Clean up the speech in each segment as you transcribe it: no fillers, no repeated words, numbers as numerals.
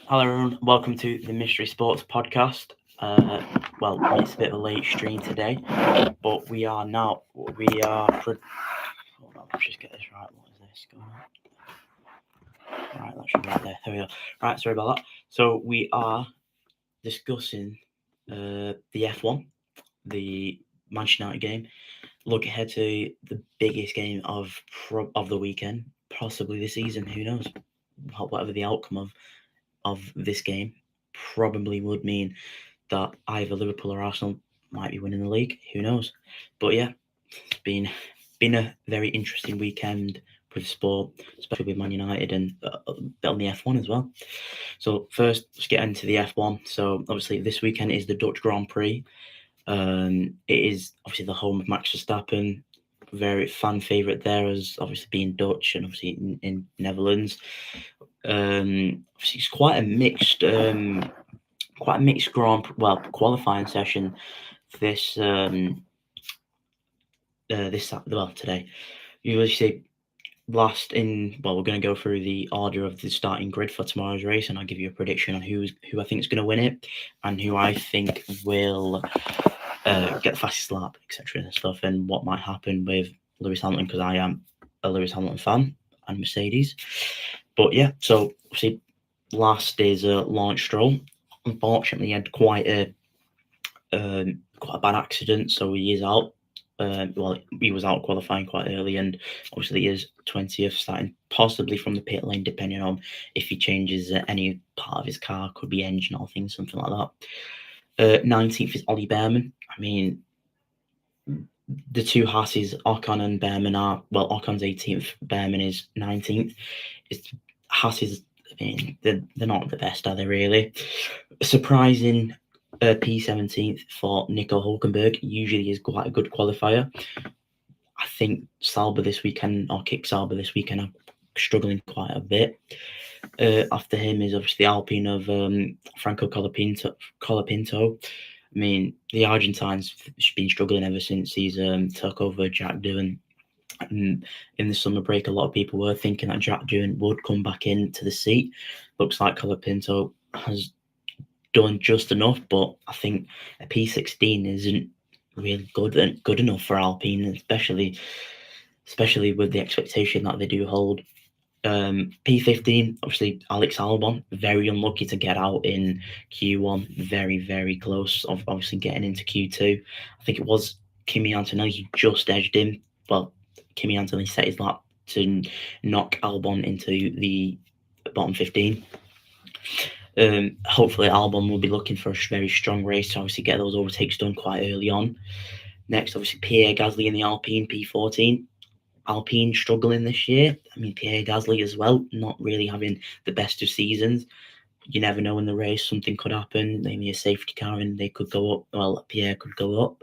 Hello, everyone. Welcome to the Mystery Sports Podcast. Well, it's a bit of a late stream today, but we are. Hold on, let's just get this right. What is this going on? Right, that should be right there. There we go. Right, sorry about that. So we are discussing the F1, the Manchester United game. Look ahead to the biggest game of the weekend, possibly the season. Who knows? Whatever the outcome of this game probably would mean that either Liverpool or Arsenal might be winning the league. Who knows? But yeah, it's been a very interesting weekend with sport, especially with Man United and a bit on the F1 as well. So first, let's get into the F1. So obviously this weekend is the Dutch Grand Prix. It is obviously the home of Max Verstappen. Very fan favourite there, as obviously being Dutch and obviously in Netherlands. Obviously it's quite a mixed qualifying session this today. You usually see we're going to go through the order of the starting grid for tomorrow's race, and I'll give you a prediction on who I think is going to win it and who I think will get the fastest lap, etc. and stuff, and what might happen with Lewis Hamilton, because I am a Lewis Hamilton fan and Mercedes. But yeah, so obviously last is Lawrence Stroll. Unfortunately, he had quite a bad accident, so he is out. He was out qualifying quite early, and obviously he is 20th, starting possibly from the pit lane, depending on if he changes any part of his car, could be engine or things, something like that. 19th is Ollie Behrman. I mean, the two Hasses, Ocon and Behrman are, well, Ocon's 18th, Behrman is 19th. It's Hasses, I mean, they're not the best, are they really? Surprising P17th for Nico Hulkenberg. Usually is quite a good qualifier. I think Sauber this weekend, or Kick Sauber this weekend, are struggling quite a bit. After him is obviously the Alpine of Franco Colapinto. I mean, the Argentines have been struggling ever since he's took over Jack Doohan. In the summer break, a lot of people were thinking that Jack Doohan would come back into the seat. Looks like Colapinto has done just enough, but I think a P16 isn't really good enough for Alpine, especially with the expectation that they do hold. P15, obviously Alex Albon, very unlucky to get out in Q1, very, very close of obviously getting into Q2. I think it was Kimi Antonelli who just edged him, but Kimi Antonelli set his lap to knock Albon into the bottom 15. Hopefully Albon will be looking for a very strong race to obviously get those overtakes done quite early on. Next, obviously Pierre Gasly in the Alpine P14. Alpine struggling this year. I mean, Pierre Gasly as well, not really having the best of seasons. You never know in the race, something could happen. Maybe a safety car and they could go up. Well, Pierre could go up.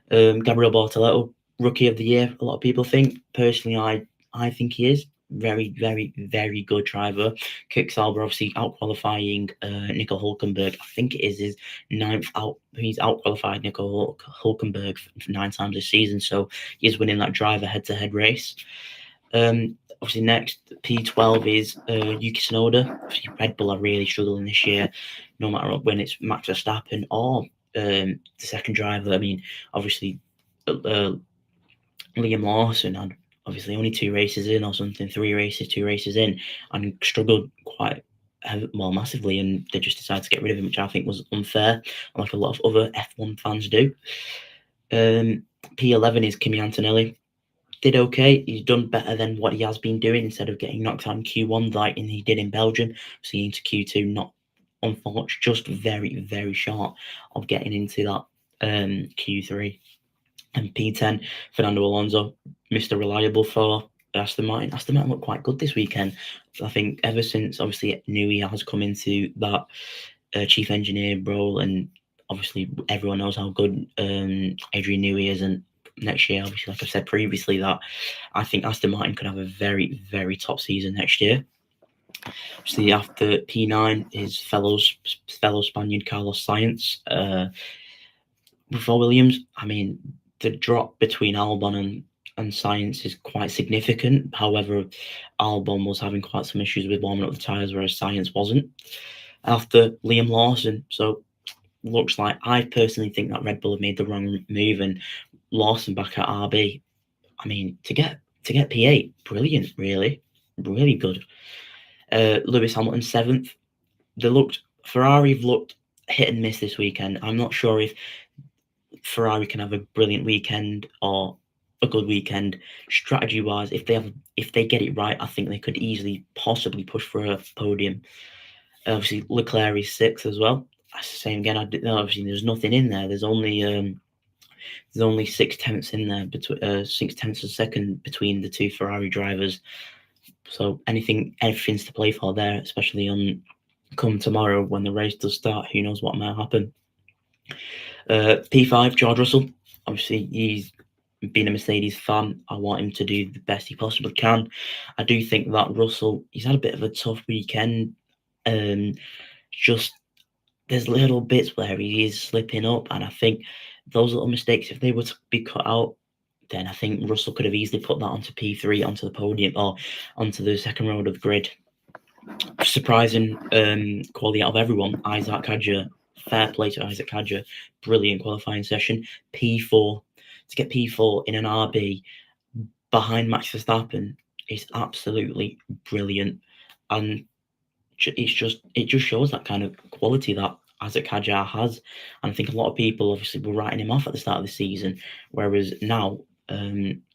Gabriel Bortoleto, Rookie of the Year, a lot of people think. Personally, I think he is. Very, very, very good driver. Kick Sauber obviously out qualifying Nico Hulkenberg. I think it is his ninth out. He's out qualified Nico Hulkenberg 9 times this season, so he's winning that driver head-to-head race. Obviously, next P12 is Yuki Tsunoda. Obviously, Red Bull are really struggling this year, no matter when it's Max Verstappen or the second driver. I mean, obviously, Liam Lawson had obviously only 2 races in or something, 2 races in, and struggled quite massively, and they just decided to get rid of him, which I think was unfair, like a lot of other F1 fans do. P11 is Kimi Antonelli. Did okay. He's done better than what he has been doing instead of getting knocked out in Q1 like he did in Belgium. Seeing into Q2, not unfortunate, just very, very short of getting into that Q3. And P10, Fernando Alonso, Mr. Reliable for Aston Martin. Aston Martin looked quite good this weekend. I think ever since obviously Newey has come into that chief engineer role, and obviously everyone knows how good Adrian Newey is, and next year, obviously, like I've said previously, that I think Aston Martin could have a very, very top season next year. Obviously, after P9 is fellow Spaniard Carlos Sainz. For Williams, I mean, the drop between Albon and science is quite significant. However, Albon was having quite some issues with warming up the tyres, whereas science wasn't. After Liam Lawson, so looks like I personally think that Red Bull have made the wrong move, and Lawson back at RB. I mean, to get P8, brilliant, really good. Lewis Hamilton 7th. Ferrari have looked hit and miss this weekend. I'm not sure if Ferrari can have a brilliant weekend or a good weekend. Strategy wise, if they get it right, I think they could easily possibly push for a podium. Obviously, Leclerc is 6th as well. Same again. Obviously, there's nothing in there. There's only 6 tenths in there, between 6 tenths of a second between the two Ferrari drivers. So everything's to play for there, especially on come tomorrow when the race does start. Who knows what might happen? P5, George Russell. Obviously, he's been a Mercedes fan. I want him to do the best he possibly can. I do think that Russell, he's had a bit of a tough weekend. Just there's little bits where he is slipping up, and I think those little mistakes, if they were to be cut out, then I think Russell could have easily put that onto P3, onto the podium, or onto the second row of the grid. Surprising quality out of everyone. Isaac Hadjar, fair play to Isaac Hadjar, brilliant qualifying session. P4, to get P4 in an RB behind Max Verstappen is absolutely brilliant, and it just shows that kind of quality that Isaac Hadjar has. And I think a lot of people obviously were writing him off at the start of the season, whereas now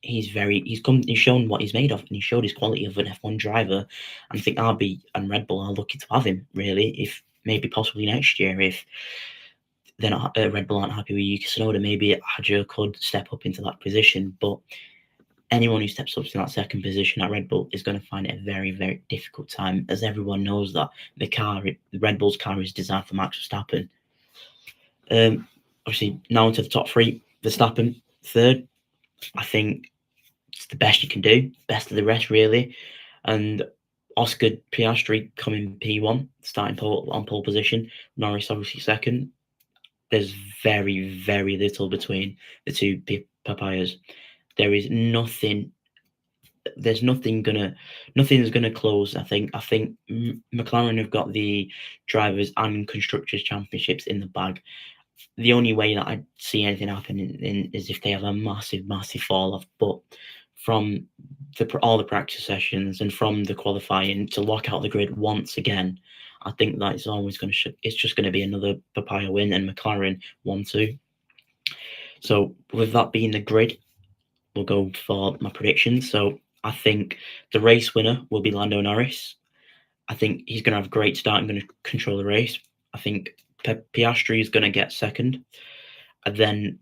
he's shown what he's made of, and he showed his quality of an F1 driver. And I think RB and Red Bull are lucky to have him, really, if maybe possibly next year, if they're not Red Bull aren't happy with Yuki Tsunoda, maybe Hadjar could step up into that position. But anyone who steps up to that second position at Red Bull is going to find it a very, very difficult time, as everyone knows that the Red Bull's car is designed for Max Verstappen. Obviously, now into the top 3. Verstappen, 3rd. I think it's the best you can do, best of the rest, really. And Oscar Piastri coming P1, starting on pole position. Norris obviously 2nd. There's very, very little between the two papayas. There is nothing. There's nothing's gonna close. I think McLaren have got the drivers and constructors championships in the bag. The only way that I see anything happening is if they have a massive fall off. But from all the practice sessions and from the qualifying to lock out the grid once again, I think that it's always going to. It's just going to be another papaya win, and McLaren 1-2. So with that being the grid, we'll go for my predictions. So I think the race winner will be Lando Norris. I think he's going to have a great start and going to control the race. I think Piastri is going to get 2nd. And then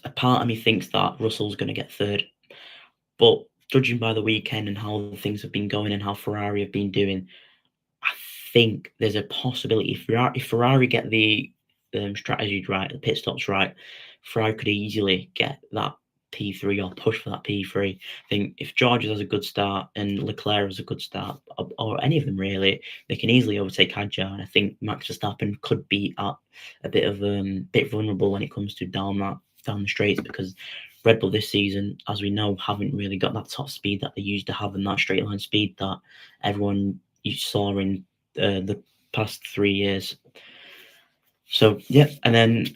a part of me thinks that Russell's going to get 3rd. But judging by the weekend and how things have been going and how Ferrari have been doing, I think there's a possibility if Ferrari get the strategy right, the pit stops right, Ferrari could easily get that P3 or push for that P3. I think if George has a good start and Leclerc has a good start, or any of them really, they can easily overtake Hadjar. And I think Max Verstappen could be at a bit vulnerable when it comes to down the straights, because Red Bull this season, as we know, haven't really got that top speed that they used to have, and that straight line speed that everyone you saw in the past 3 years. So yeah, and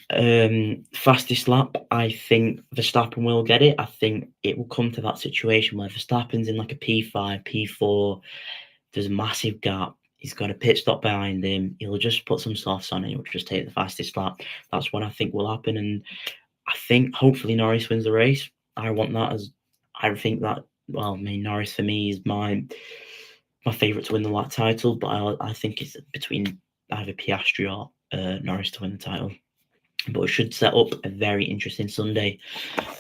then fastest lap, I think Verstappen will get it. I think it will come to that situation where Verstappen's in like a P5, P4. There's a massive gap. He's got a pit stop behind him. He'll just put some softs on and he'll just take the fastest lap. That's what I think will happen. And I think hopefully Norris wins the race. I want that I think that, well, I mean, Norris for me is my favourite to win the lap title, but I think it's between either Piastri or Norris to win the title. But it should set up a very interesting Sunday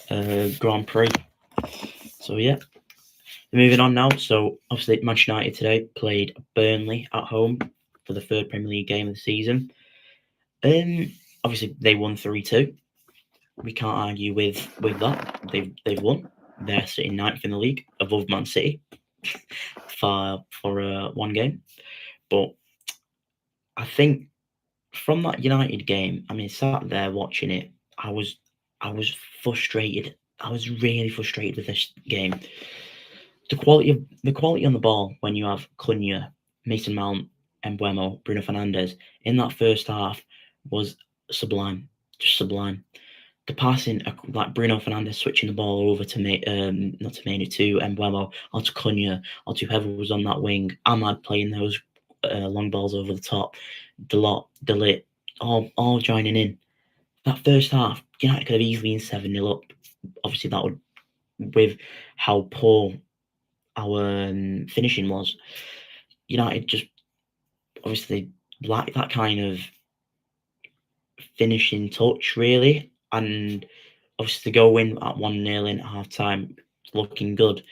Grand Prix. So yeah, moving on now. So obviously Manchester United today played Burnley at home for the 3rd Premier League game of the season. Obviously they won 3-2. We can't argue with that. They've won. They're sitting 9th in the league, above Man City for one game. But I think from that United game, I mean, sat there watching it, I was frustrated I was really frustrated with this game. The quality on the ball when you have Cunha, Mason Mount, Embuemo, Bruno Fernandes in that first half was sublime, just sublime. The passing, like Bruno Fernandes switching the ball over to not to Mainu, to Embuemo, or to Cunha, or to whoever was on that wing. Ahmad playing those long balls over the top. Delot, Delit, all joining in. That first half, United could have easily been 7-0 up. Obviously, that would, with how poor our finishing was, United just obviously lacked that kind of finishing touch, really. And obviously, to go in at 1-0 in at half time, looking good.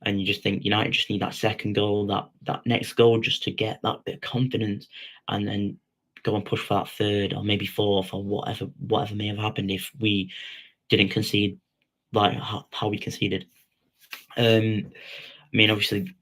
And you just think United just need that second goal, that next goal, just to get that bit of confidence, and then go and push for that third or maybe fourth or whatever may have happened if we didn't concede like how we conceded. I mean, obviously,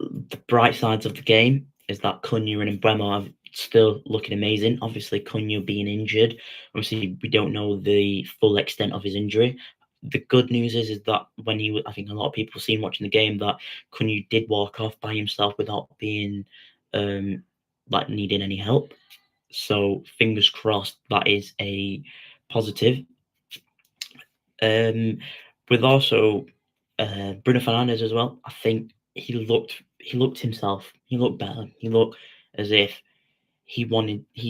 the bright sides of the game is that Cunha and Embuemo are still looking amazing. Obviously, Cunha being injured, obviously we don't know the full extent of his injury. The good news is that when I think a lot of people seen watching the game that Cunha did walk off by himself without being like needing any help. So fingers crossed that is a positive. With also Bruno Fernandes as well. I think he looked himself. He looked better. He looked as if he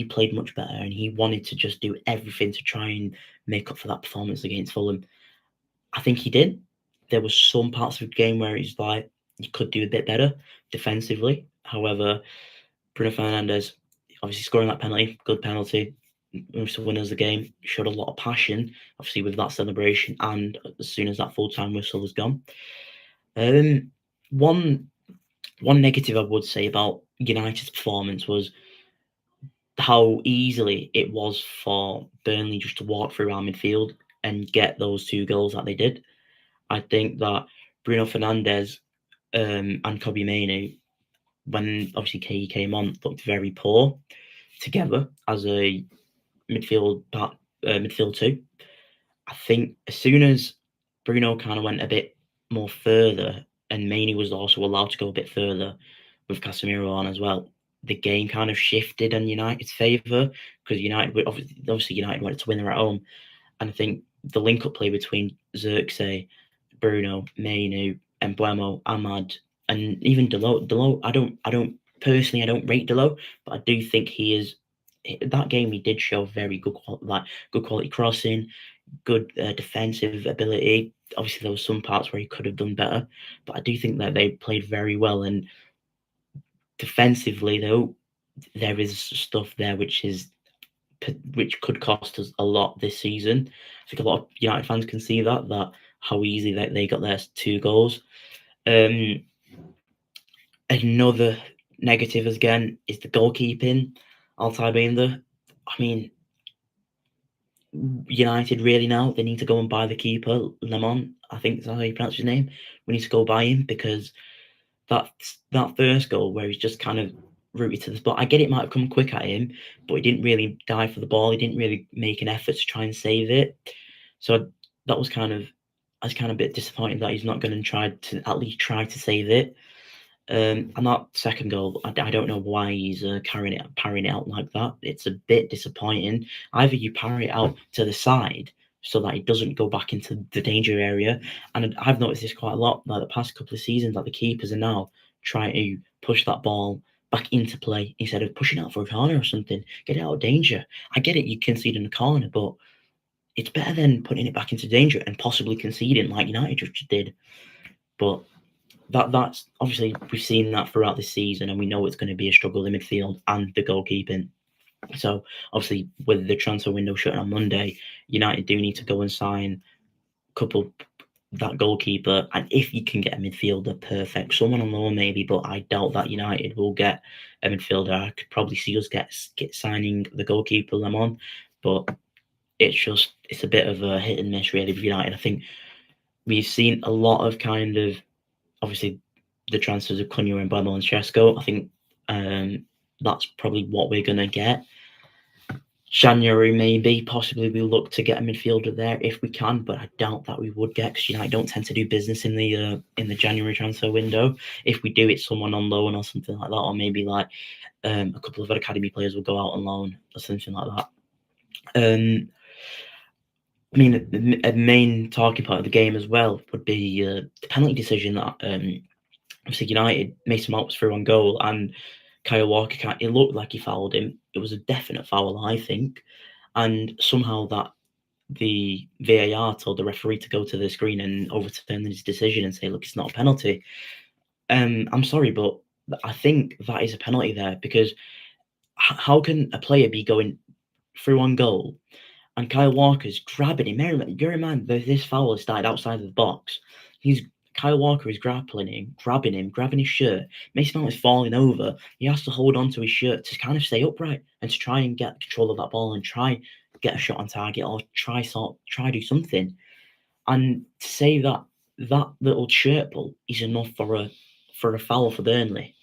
played much better, and he wanted to just do everything to try and make up for that performance against Fulham. I think he did. There was some parts of the game where he's like, you could do a bit better defensively. However, Bruno Fernandes obviously scoring that penalty, good penalty, moves to win us the game, showed a lot of passion, obviously with that celebration, and as soon as that full-time whistle was gone. One negative I would say about United's performance was how easily it was for Burnley just to walk through our midfield and get those 2 goals that they did. I think that Bruno Fernandes and Kobe Mainoo, when obviously KE came on, looked very poor together as a midfield 2. I think as soon as Bruno kind of went a bit more further, and Mainoo was also allowed to go a bit further with Casemiro on as well, the game kind of shifted in United's favour, because United obviously United wanted to win there at home, and I think the link-up play between Xerxes, Bruno, Mainoo, Embuemo, Ahmad, and even Delot. I don't personally rate Delot, but I do think he is. That game he did show very good quality crossing, good defensive ability. Obviously, there was some parts where he could have done better, but I do think that they played very well. And defensively, though, there is stuff there which could cost us a lot this season. I think a lot of United fans can see that how easy they got their 2 goals. Another negative again is the goalkeeping. Altay Binder. I mean, United really now they need to go and buy the keeper, Lemon. I think that's how you pronounce his name. We need to go buy him, because that first goal where he's just kind of rooted to the spot. I get it might have come quick at him, but he didn't really dive for the ball. He didn't really make an effort to try and save it. So that was kind of a bit disappointing that he's not going to at least try to save it. And that second goal, I don't know why he's parrying it out like that. It's a bit disappointing. Either you parry it out to the side so that it doesn't go back into the danger area. And I've noticed this quite a lot, like the past couple of seasons, that the keepers are now trying to push that ball back into play instead of pushing out for a corner or something. Get it out of danger. I get it, you concede in the corner, but it's better than putting it back into danger and possibly conceding like United just did. But that's obviously we've seen that throughout this season, and we know it's going to be a struggle in midfield and the goalkeeping. So obviously, with the transfer window shutting on Monday, United do need to go and sign a couple that goalkeeper, and if you can get a midfielder, perfect. Someone on loan maybe, but I doubt that United will get a midfielder. I could probably see us get signing the goalkeeper Lemon, but it's a bit of a hit and miss really with United. I think we've seen a lot of kind of obviously the transfers of Cunha and Embuemo and Chesko. I think that's probably what we're going to get. January, maybe, possibly we look to get a midfielder there if we can, but I doubt that we would get, because United don't tend to do business in the January transfer window. If we do, it's someone on loan or something like that, or maybe like a couple of academy players will go out on loan or something like that. I mean, a main talking point of the game as well would be the penalty decision that obviously United, Mason Mount was through on goal, and Kyle Walker, it looked like he fouled him. It was a definite foul, I think, and somehow that the VAR told the referee to go to the screen and overturn his decision and say, look, it's not a penalty. I'm sorry, but I think that is a penalty there, because how can a player be going through on goal and Kyle Walker's grabbing him? Bear in mind that this foul has started outside of the box. Kyle Walker is grappling him, grabbing his shirt. Mason Mount is falling over. He has to hold on to his shirt to kind of stay upright and to try and get control of that ball and try get a shot on target, or try do something. And to say that that little shirt pull is enough for a foul for Burnley,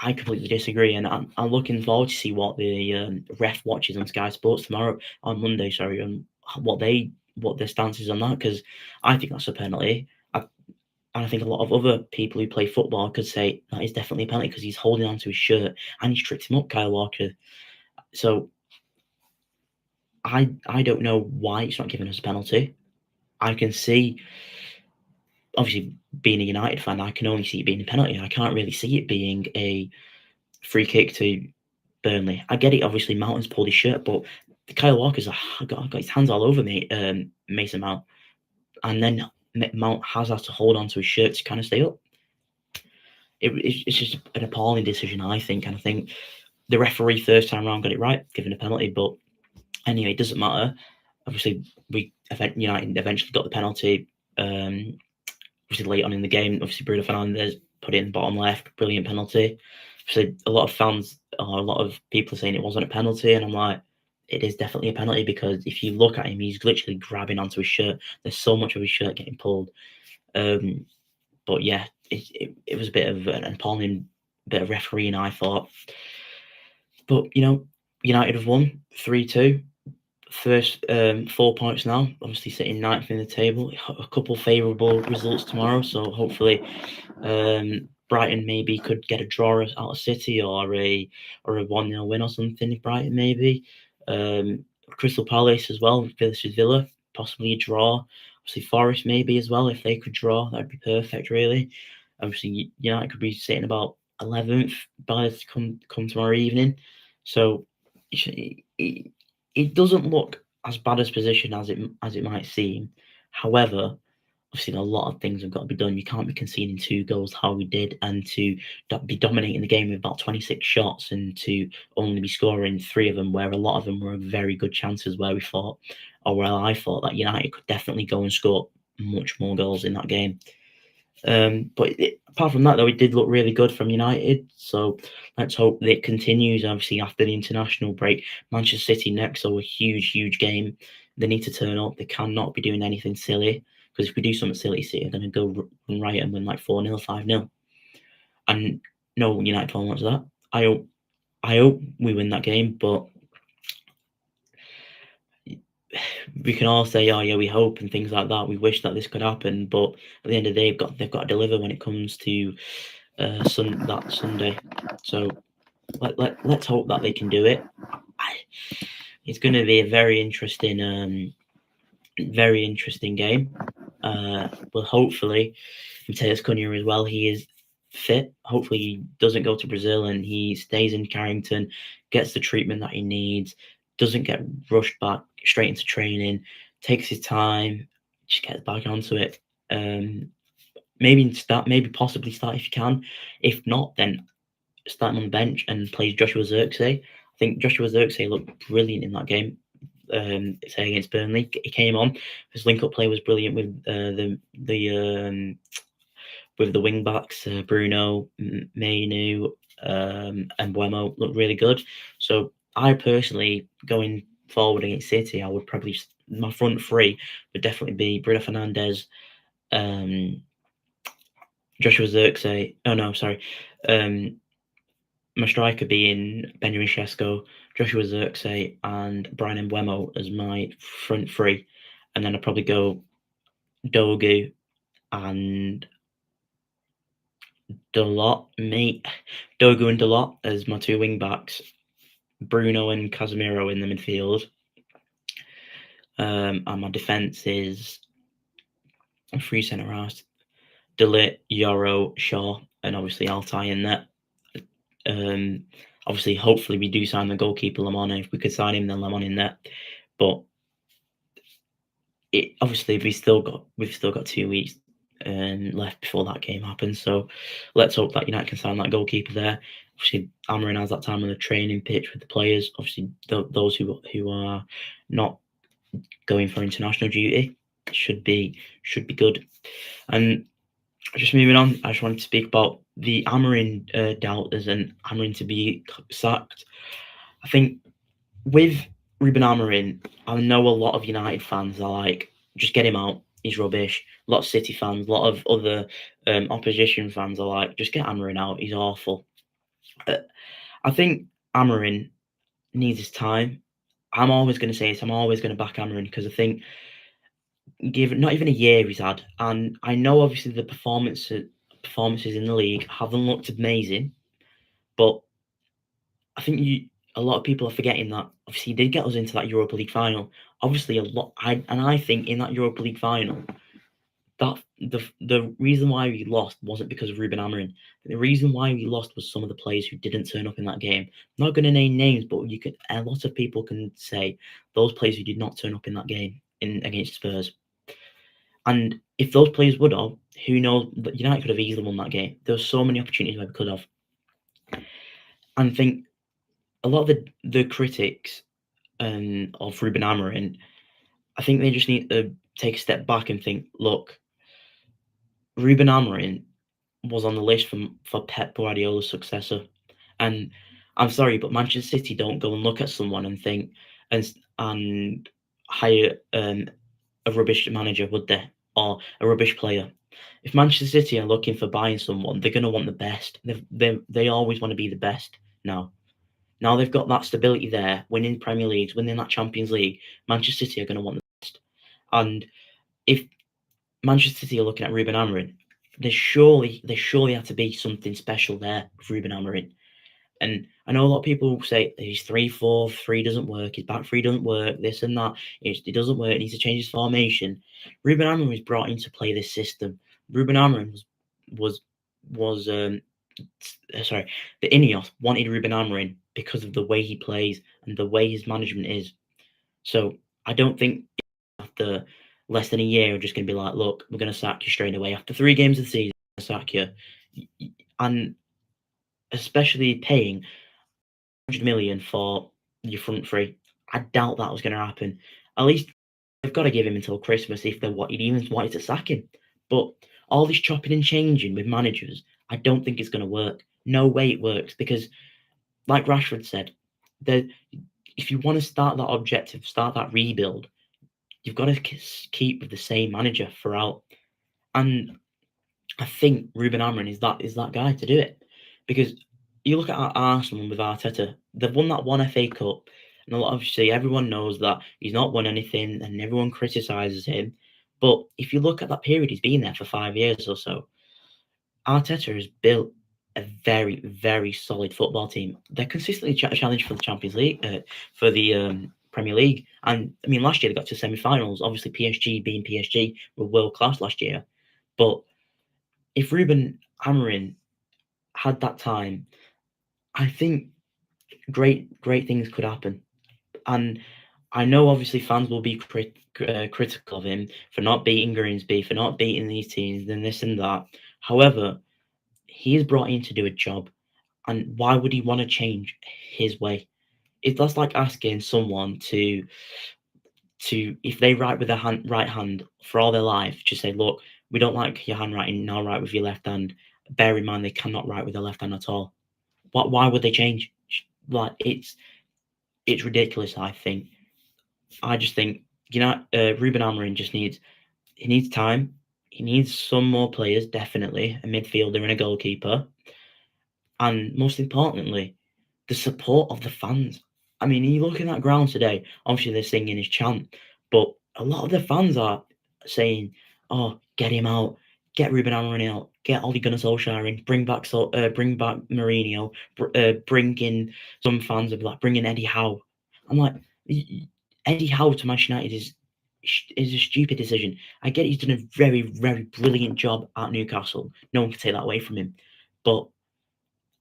I completely disagree, and I'm looking forward to see what the ref watches on Sky Sports on Monday, and what their stance is on that, because I think that's a penalty. And I think a lot of other people who play football could say that is definitely a penalty, because he's holding onto his shirt and he's tripped him up, Kyle Walker. So I don't know why it's not giving us a penalty. I can see, obviously, being a United fan, I can only see it being a penalty. I can't really see it being a free kick to Burnley. I get it, obviously, Mountain's pulled his shirt, but Kyle Walker's got his hands all over me, Mason Mount. And then Mount has to hold on to his shirt to kind of stay up. It's just an appalling decision, I think. And I think the referee first time around got it right, giving a penalty. But anyway, it doesn't matter. Obviously, United eventually got the penalty. Obviously, late on in the game, obviously Bruno Fernandes put it in the bottom left, brilliant penalty. So a lot of fans, or a lot of people are saying it wasn't a penalty, and I'm like, it is definitely a penalty, because if you look at him, he's literally grabbing onto his shirt. There's so much of his shirt getting pulled. But yeah, it was a bit of an appalling bit of refereeing, I thought. But United have won 3-2. First 4 points now, obviously sitting ninth in the table. A couple favourable results tomorrow, so hopefully Brighton maybe could get a draw out of City, or a 1-0 win or something. Brighton maybe. Crystal Palace as well versus Villa, possibly a draw. Obviously Forest maybe as well, if they could draw, that'd be perfect, really. Obviously United could be sitting about 11th by come tomorrow evening. So it doesn't look as bad a position as it might seem. However, obviously a lot of things have got to be done. You can't be conceding 2 goals how we did, and to be dominating the game with about 26 shots, and to only be scoring 3 of them, where a lot of them were very good chances, where I thought that United could definitely go and score much more goals in that game. But apart from that, though, it did look really good from United. So let's hope that it continues. Obviously, after the international break, Manchester City next, so a huge game. They need to turn up. They cannot be doing anything silly, because if we do something silly, City are going to go run riot and win like 4-0, 5-0. And no United fan wants that. I hope we win that game, but we can all say, oh yeah, we hope and things like that. We wish that this could happen, but at the end of the day, they've got to deliver when it comes to that Sunday. So let's hope that they can do it. It's going to be a very interesting game. Well, hopefully, Mateus Cunha as well, he is fit. Hopefully, he doesn't go to Brazil and he stays in Carrington, gets the treatment that he needs, doesn't get rushed back straight into training, takes his time, just gets back onto it. Maybe possibly start if you can. If not, then start him on the bench and plays Joshua Zirkzee. I think Joshua Zirkzee looked brilliant in that game. Say against Burnley, he came on. His link-up play was brilliant with the wing backs, Bruno, Mainu, and Buemo looked really good. So I personally, going forward against City, I would probably, my front 3 would definitely be Bruno Fernandes, Joshua Zirkzee. Oh no, sorry. my striker being Benjamin Sesko, Joshua Zirkzee, and Brian Mbeumo as my front three, and then I'd probably go Dogu and Dalot, Dogu and Dalot as my two wing backs, Bruno and Casemiro in the midfield. And my defence is three centre halves: De Ligt, Yoro, Shaw, and obviously Altai in there. Obviously, hopefully we do sign the goalkeeper Lamon. If we could sign him, then Lamon in there. But obviously we've still got 2 weeks left before that game happens. So let's hope that United can sign that goalkeeper there. Obviously, Amarin has that time on the training pitch with the players. Obviously, those who are not going for international duty should be good. And just moving on, I just wanted to speak about the Amarin doubters and Amarin to be sacked. I think with Ruben Amorim, I know a lot of United fans are like, just get him out. He's rubbish. A lot of City fans, a lot of other opposition fans are like, just get Amorim out. He's awful. I think Amorim needs his time. I'm always going to say this. I'm always going to back Amorim because I think, given not even a year he's had, and I know obviously the performances in the league haven't looked amazing, but I think a lot of people are forgetting that obviously he did get us into that Europa League final. Obviously, I think in that Europa League final, that the reason why we lost wasn't because of Ruben Amorim. The reason why we lost was some of the players who didn't turn up in that game. I'm not going to name names, but a lot of people can say those players who did not turn up in that game against Spurs. And if those players would have, who knows? United could have easily won that game. There were so many opportunities where we could have. And I think a lot of the critics of Ruben Amorim, I think they just need to take a step back and think, look, Ruben Amorim was on the list for Pep Guardiola's successor. And I'm sorry, but Manchester City don't go and look at someone and think and hire a rubbish manager, would they? Or a rubbish player. If Manchester City are looking for buying someone, they're going to want the best. They always want to be the best now. Now they've got that stability there, winning Premier Leagues, winning that Champions League. Manchester City are going to want the best. And if Manchester City are looking at Ruben Amorim, there surely have to be something special there with Ruben Amorim. And I know a lot of people say his 3-4-3 doesn't work, his back three doesn't work, this and that. It doesn't work. He needs to change his formation. Ruben Amorim was brought in to play this system. Ruben Amorim was the Ineos wanted Ruben Amorim because of the way he plays and the way his management is. So I don't think after less than a year we're just going to be like, look, we're going to sack you straight away. After 3 games of the season, we're going to sack you. And especially paying 100 million for your front three, I doubt that was going to happen. At least they've got to give him until Christmas if they even wanted to sack him. But all this chopping and changing with managers, I don't think it's going to work. No way it works, because like Rashford said, if you want to start that objective, start that rebuild, you've got to keep with the same manager throughout. And I think Ruben Amorim is that guy to do it, because you look at Arsenal with Arteta, they've won that one FA Cup, and obviously everyone knows that he's not won anything, and everyone criticises him. But if you look at that period, he's been there for 5 years or so. Arteta has built a very, very solid football team. They're consistently challenged for the Champions League, for the Premier League. And I mean, last year they got to semi-finals. Obviously, PSG being PSG were world class last year. But if Ruben Amorim had that time, I think great things could happen. And I know obviously fans will be critical of him for not beating Grimsby, for not beating these teams, and this and that. However, he is brought in to do a job, and why would he want to change his way? That's like asking someone to if they write with their right hand for all their life, just say, look, we don't like your handwriting, now write with your left hand. Bear in mind they cannot write with their left hand at all. Why would they change? Like, it's ridiculous, I think. I just think, Ruben Amorim just needs time. He needs some more players, definitely, a midfielder and a goalkeeper. and most importantly, the support of the fans. I mean, you look at that ground today, obviously they're singing his chant, but a lot of the fans are saying, "Oh, get him out, get Ruben Amorim out, get Ole Gunnar Solskjaer in, bring back Mourinho, bring in." Some fans are like, "Bring in Eddie Howe." I'm like, Eddie Howe to Manchester United is a stupid decision. I get he's done a very, very brilliant job at Newcastle. No one can take that away from him, but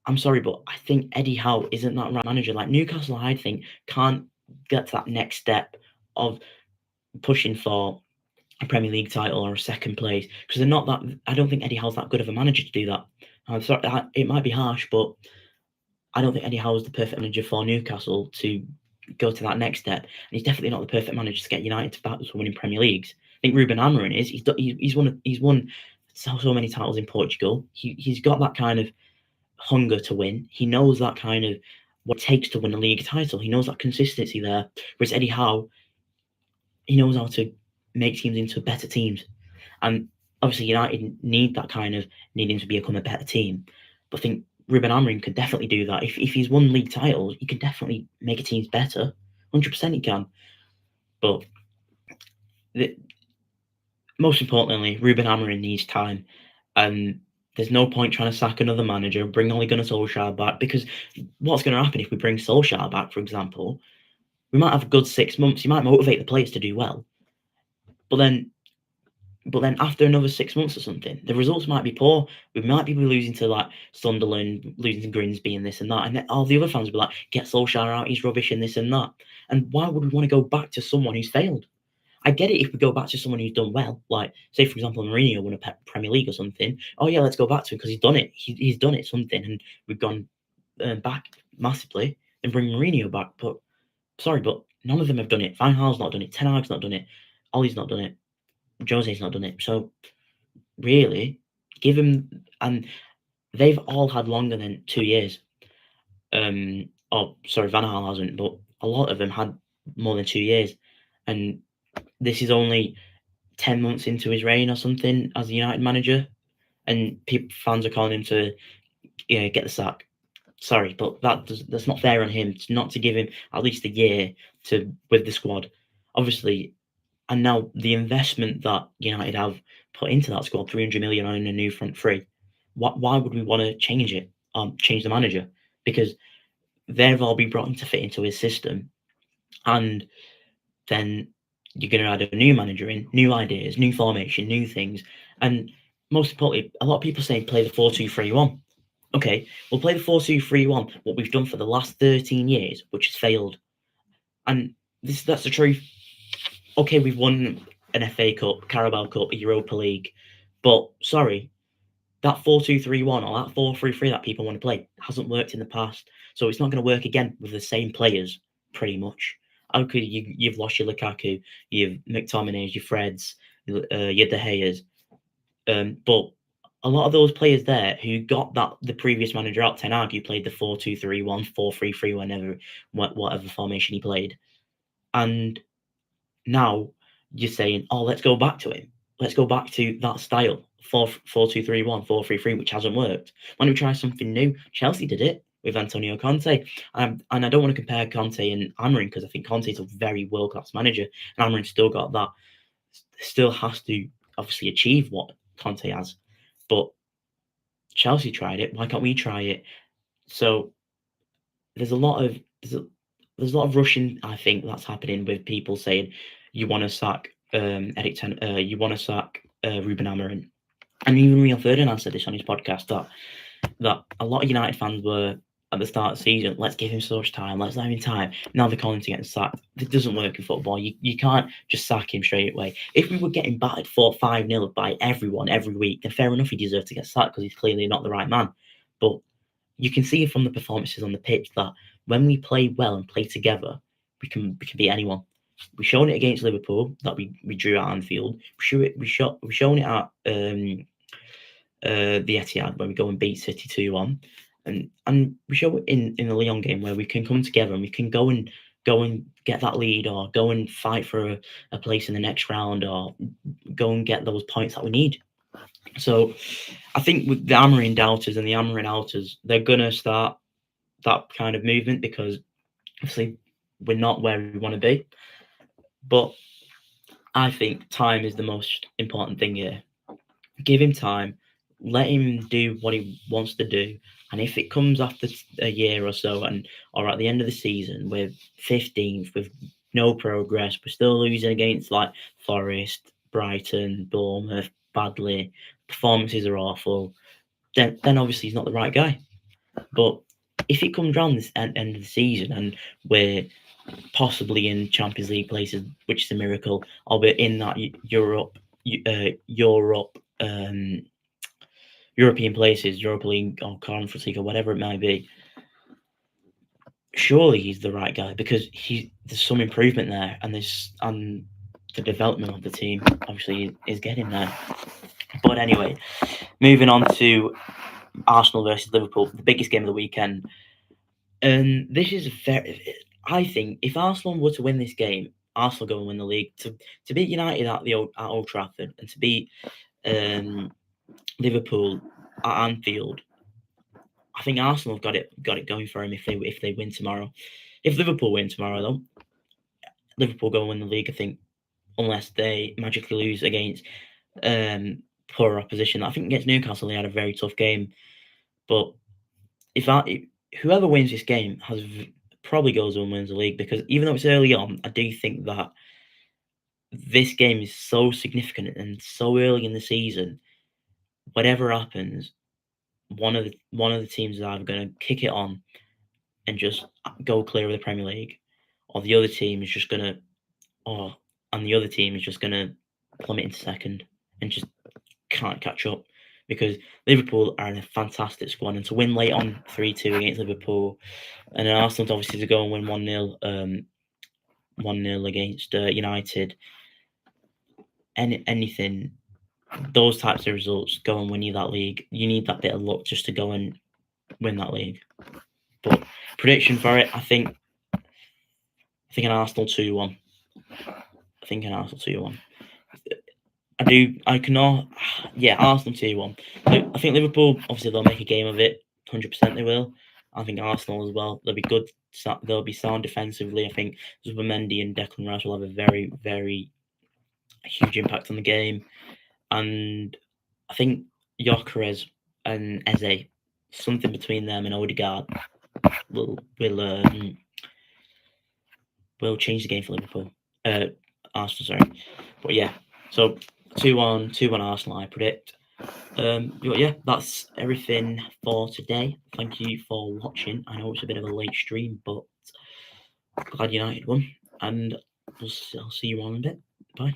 I'm sorry, but I think Eddie Howe isn't that right manager. Like Newcastle, I think can't get to that next step of pushing for a Premier League title or a second place because they're not that. I don't think Eddie Howe's that good of a manager to do that. I'm sorry, it might be harsh, but I don't think Eddie Howe's the perfect manager for Newcastle to go to that next step. And he's definitely not the perfect manager to get United back to winning Premier Leagues. I think Ruben Amorim is. He's won so many titles in Portugal. He's got that kind of hunger to win. He knows that kind of what it takes to win a league title. He knows that consistency there. Whereas Eddie Howe, he knows how to make teams into better teams. And obviously United need that kind of needing to become a better team. But I think Ruben Amorim can definitely do that. If he's won league titles, he can definitely make a team better. 100% he can. But most importantly, Ruben Amorim needs time. And there's no point trying to sack another manager, bring Ole Gunnar Solskjaer back, because what's going to happen if we bring Solskjaer back, for example? We might have a good 6 months. He might motivate the players to do well, but then after another 6 months or something, the results might be poor. We might be losing to like Sunderland, losing to Grimsby and this and that, and then all the other fans will be like, "Get Solskjaer out, he's rubbish and this and that." And why would we want to go back to someone who's failed? I get it if we go back to someone who's done well, like say for example Mourinho won a Premier League or something. Oh yeah, let's go back to him because he's done it. He's done it something, and we've gone back massively and bring Mourinho back. But sorry, but none of them have done it. Van Gaal's not done it. Ten Hag's not done it. Ollie's not done it. Jose's not done it. So really, give him, and they've all had longer than 2 years. Oh, sorry, Van Gaal hasn't, but a lot of them had more than 2 years, and this is only 10 months into his reign or something as a United manager, and fans are calling him to get the sack. Sorry, but that's not fair on him not to give him at least a year with the squad. Obviously, and now the investment that United have put into that squad, 300 million on a new front three. Why would we want to change it? Change the manager? Because they've all been brought in to fit into his system, and then you're going to add a new manager in, new ideas, new formation, new things, and most importantly, a lot of people saying play the 4-2-3-1. Okay, we'll play the 4-2-3-1, what we've done for the last 13 years, which has failed. And that's the truth. Okay, we've won an FA Cup, Carabao Cup, a Europa League, but sorry, that 4-2-3-1 or that 4-3-3 that people want to play hasn't worked in the past. So it's not going to work again with the same players, pretty much. Okay, you've lost your Lukaku, you've McTominay's, your Freds, your De Gea's, but a lot of those players there who got the previous manager out, Ten Hag, who played the 4-2-3-1, 4-3-3, whatever formation he played, and now you're saying, oh, let's go back to him. Let's go back to that style, 4-2-3-1, 4-3-3, which hasn't worked. Why don't we try something new? Chelsea did it with Antonio Conte. And I don't want to compare Conte and Amorim because I think Conte is a very world-class manager, and Amorim still got that, still has to obviously achieve what Conte has. But Chelsea tried it. Why can't we try it? So there's a lot of rushing, I think, that's happening with people saying you want to sack you want to sack Ruben Amorim, and even Rio Ferdinand said this on his podcast that a lot of United fans were at the start of the season, let's give him so much time, let's let him time. Now they're calling to get sacked. It doesn't work in football. You can't just sack him straight away. If we were getting battered 4-5-0 by everyone every week, then fair enough, he deserves to get sacked because he's clearly not the right man. But you can see from the performances on the pitch that when we play well and play together, we can beat anyone. We've shown it against Liverpool that we drew at Anfield. We've shown it at the Etihad when we go and beat City 2-1, and we show it in the Lyon game where we can come together and we can go and get that lead or go and fight for a place in the next round or go and get those points that we need. So I think with the hammering doubters and the hammering outers, they're gonna start that kind of movement because obviously we're not where we want to be. But I think time is the most important thing here. Give him time, let him do what he wants to do, and if it comes after a year or so, or at the end of the season we're 15th with no progress, we're still losing against like Forest, Brighton, Bournemouth badly, performances are awful, then obviously he's not the right guy. But if it comes around this end of the season and we're possibly in Champions League places, which is a miracle, or we're in that European places, Europa League or Conference League or whatever it might be, surely he's the right guy because there's some improvement there, and the development of the team obviously is getting there. But anyway, moving on to Arsenal versus Liverpool, the biggest game of the weekend. And this is I think if Arsenal were to win this game, Arsenal go and win the league. To beat United at Old Trafford and to beat Liverpool at Anfield, I think Arsenal have got it going for him if they win tomorrow. If Liverpool win tomorrow, though, Liverpool go and win the league. I think unless they magically lose against poor opposition. I think against Newcastle they had a very tough game, but if whoever wins this game probably goes and wins the league, because even though it's early on, I do think that this game is so significant and so early in the season. Whatever happens, one of the teams is either going to kick it on and just go clear of the Premier League, or the other team is just going to, plummet into second and just can't catch up, because Liverpool are in a fantastic squad, and to win late on 3-2 against Liverpool, and then Arsenal obviously to go and win 1-0 against United, anything, those types of results go and win you that league. You need that bit of luck just to go and win that league. But prediction for it, I think an Arsenal 2-1. I think an Arsenal 2-1. Arsenal 2-1. I think Liverpool, obviously they'll make a game of it, 100% they will. I think Arsenal as well, they'll be good, they'll be sound defensively. I think Zubimendi and Declan Rice will have a very, very huge impact on the game. And I think Gyökeres and Eze, something between them and Odegaard will change the game for Liverpool. Arsenal, sorry. But yeah, so 2-1 Arsenal, I predict. But yeah, that's everything for today. Thank you for watching. I know it's a bit of a late stream, but glad United won, and I'll see you all in a bit. Bye.